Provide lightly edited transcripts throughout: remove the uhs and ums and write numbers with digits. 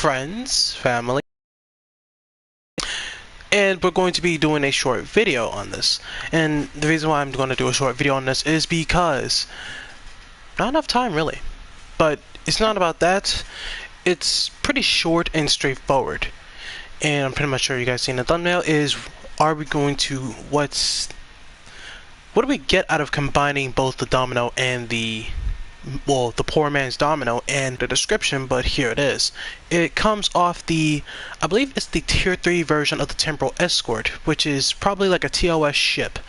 friends, family, and we're going to be doing a short video on this. And the reason why I'm going to do a short video on this is because not enough time, really. But it's not about that. It's pretty short and straightforward. And I'm pretty much sure you guys seen the thumbnail is, are we going to, what do we get out of combining both the domino and the poor man's domino and the description, but here it is. It comes off the, I believe it's the tier 3 version of the Temporal Escort, which is probably like a TOS ship.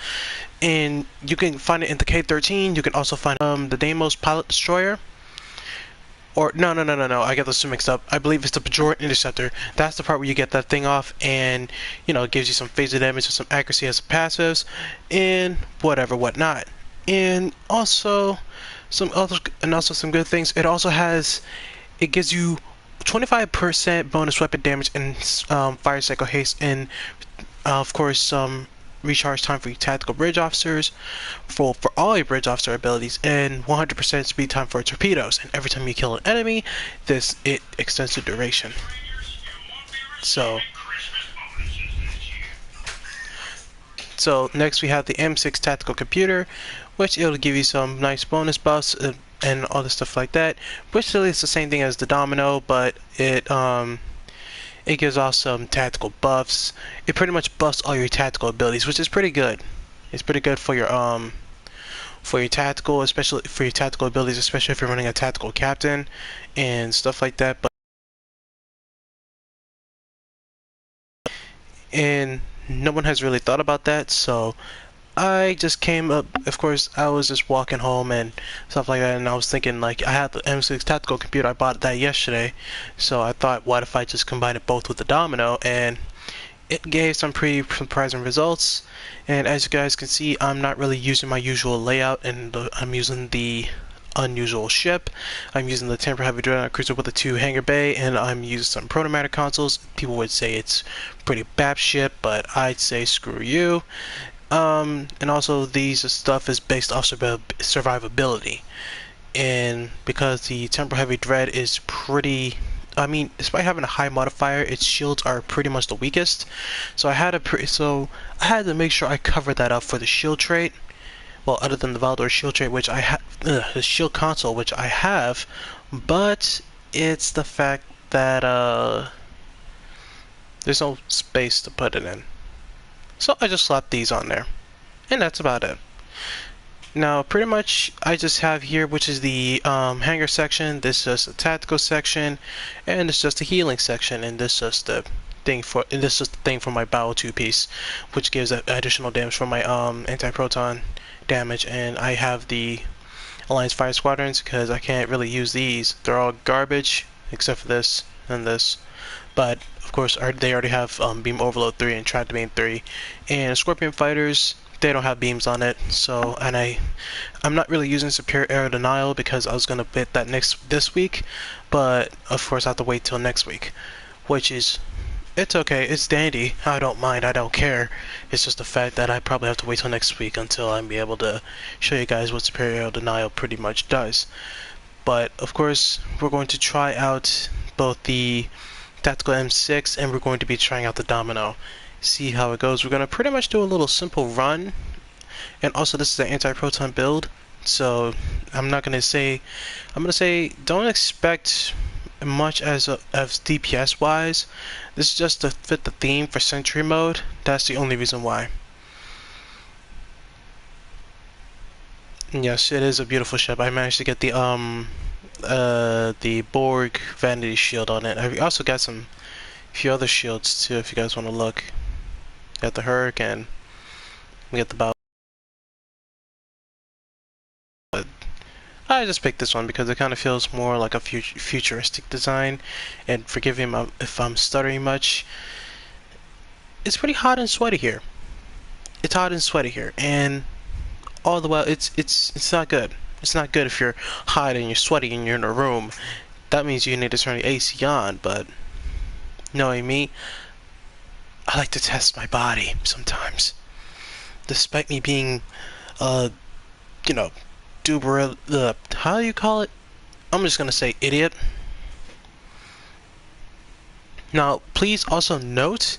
And you can find it in the K-13, you can also find the Deimos Pilot Destroyer. Or, no, I get those two mixed up. I believe it's the Bajoran Interceptor. That's the part where you get that thing off and, you know, it gives you some phaser damage and some accuracy as passives, and whatnot. And also some good things. It also gives you 25% bonus weapon damage and fire cycle haste, and of course some recharge time for your tactical bridge officers for all your bridge officer abilities, and 100% speed time for torpedoes. And every time you kill an enemy, it extends the duration. So next we have the M6 tactical computer, which it'll give you some nice bonus buffs and all the stuff like that. Which really is the same thing as the domino, but it gives off some tactical buffs. It pretty much buffs all your tactical abilities, which is pretty good. It's pretty good for your tactical, especially for your tactical abilities, especially if you're running a tactical captain and stuff like that. And no one has really thought about that, so I just came up. Of course, I was just walking home and stuff like that, and I was thinking, like, I had the M6 tactical computer. I bought that yesterday, so I thought, what if I just combine it both with the domino? And it gave some pretty surprising results. And as you guys can see, I'm not really using my usual layout, and I'm using the unusual ship. I'm using the Temper Heavy Dreadnought Cruiser with a 2 hangar bay, and I'm using some Protomatter consoles. People would say it's pretty bap ship, but I'd say screw you. And also these stuff is based off survivability, and because the Temper Heavy Dread is pretty, I mean, despite having a high modifier, its shields are pretty much the weakest. So I had to make sure I covered that up for the shield trait. Well, other than the Valdor shield trait, which I have, the shield console, which I have, but it's the fact that there's no space to put it in. So I just slapped these on there, and that's about it. Now, pretty much, I just have here, which is the hangar section. This is just the tactical section, and this is just the healing section, and this is just the thing for my Bow 2 piece, which gives additional damage for my anti-proton damage. And I have the Alliance Fire Squadrons because I can't really use these. They're all garbage except for this and this. But of course, they already have Beam Overload 3 and Track Domain 3. And Scorpion Fighters, they don't have beams on it. So, and I'm not really using Superior Aero Denial because I was gonna bit that this week, but of course I have to wait till next week, which is, it's okay, it's dandy. I don't mind, I don't care. It's just the fact that I probably have to wait till next week until I'm be able to show you guys what Superior Aero Denial pretty much does. But of course, we're going to try out both the Tactical M6 and we're going to be trying out the domino. See how it goes. We're going to pretty much do a little simple run. And also, this is an anti-proton build, so I'm going to say don't expect much as DPS wise. This is just to fit the theme for Sentry mode. That's the only reason why. And yes, it is a beautiful ship. I managed to get the Borg Vanity Shield on it. I also got a few other shields too, if you guys want to look. Got the Hurricane. We got the Bow. But I just picked this one because it kind of feels more like a futuristic design. And forgive me if I'm stuttering much. It's pretty hot and sweaty here. It's hot and sweaty here, and all the while it's not good. It's not good if you're hot and you're sweaty and you're in a room. That means you need to turn the AC on, but knowing me, I like to test my body sometimes. Despite me being, you know, how do you call it? I'm just gonna say idiot. Now, please also note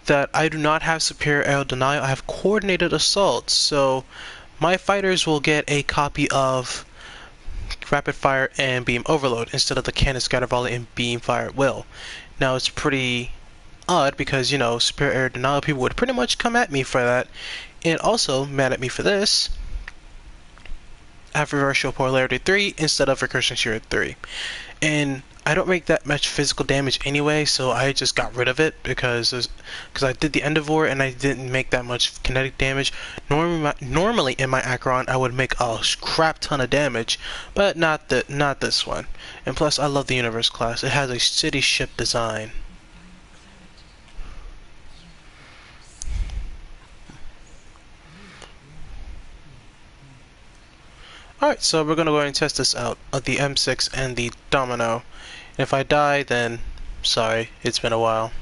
that I do not have superior aerial denial, I have coordinated assault, so my fighters will get a copy of rapid fire and beam overload instead of the cannon scatter volley and beam fire at will. Now it's pretty odd because, you know, superior air denial people would pretty much come at me for that, and also mad at me for this. I have reversal polarity 3 instead of recursion shear 3. And I don't make that much physical damage anyway, so I just got rid of it because I did the Endeavor and I didn't make that much kinetic damage. Normally in my Acheron I would make a crap ton of damage, but not this one. And plus I love the Universe class. It has a city ship design. Alright, so we're gonna go ahead and test this out of the M6 and the Domino. If I die, then sorry, it's been a while.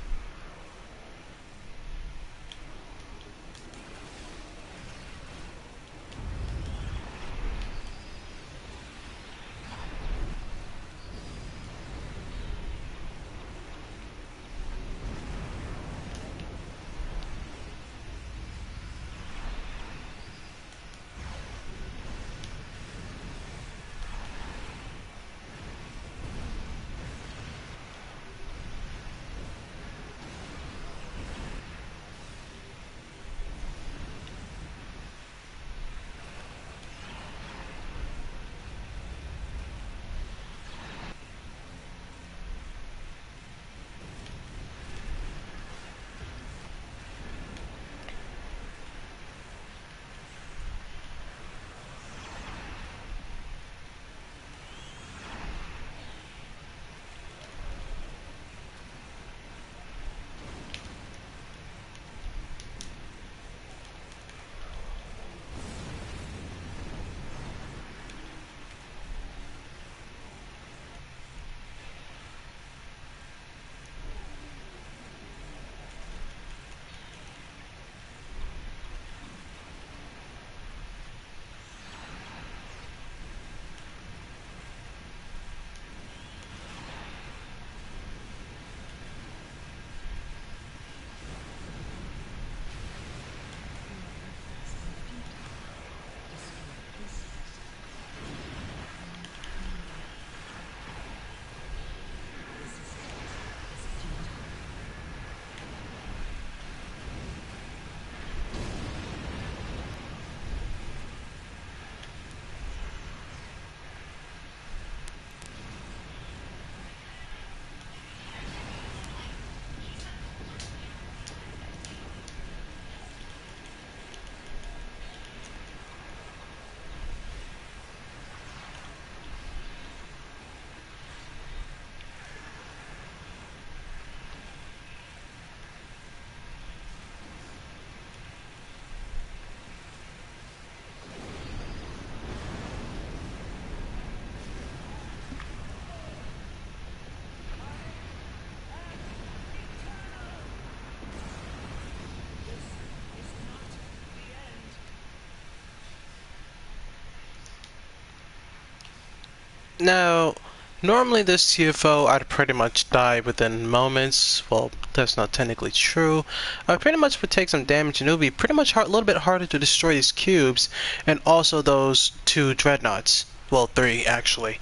Now, normally this TFO I'd pretty much die within moments. Well, that's not technically true. I pretty much would take some damage and it would be pretty much a little bit harder to destroy these cubes and also those 2 dreadnoughts. Well, 3 actually.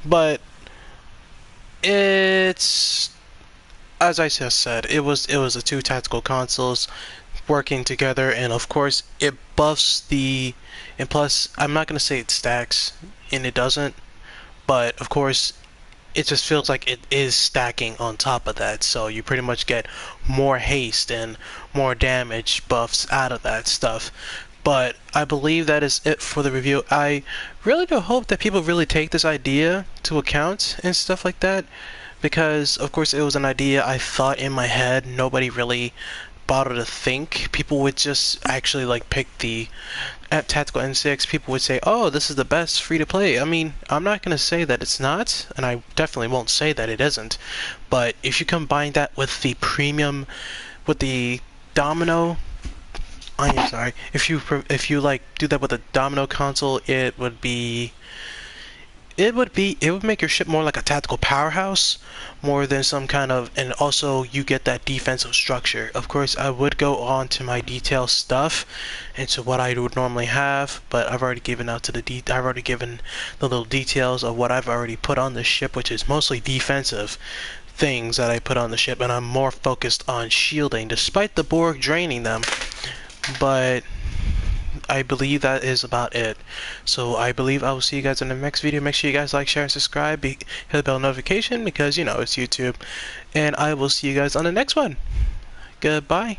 But it's, as I just said, it was the 2 tactical consoles working together, and of course it buffs the, and plus I'm not gonna say it stacks, and it doesn't, but of course it just feels like it is stacking on top of that, so you pretty much get more haste and more damage buffs out of that stuff. But I believe that is it for the review. I really do hope that people really take this idea to account and stuff like that, because of course it was an idea I thought in my head. Nobody really bothered to think. People would just actually like pick the at Tactical N6. People would say, oh, this is the best free to play. I mean, I'm not going to say that it's not, and I definitely won't say that it isn't, but if you combine that with the premium, with the Domino, I am sorry, if you like do that with a Domino console, it would be it would make your ship more like a tactical powerhouse more than some kind of, and also you get that defensive structure. Of course, I would go on to my detail stuff into what I would normally have, but I've already given out to I've already given the little details of what I've already put on the ship, which is mostly defensive things that I put on the ship, and I'm more focused on shielding despite the Borg draining them. But I believe that is about it. So I believe I will see you guys in the next video. Make sure you guys like, share, and subscribe. Hit the bell notification because, you know, it's YouTube. And I will see you guys on the next one. Goodbye.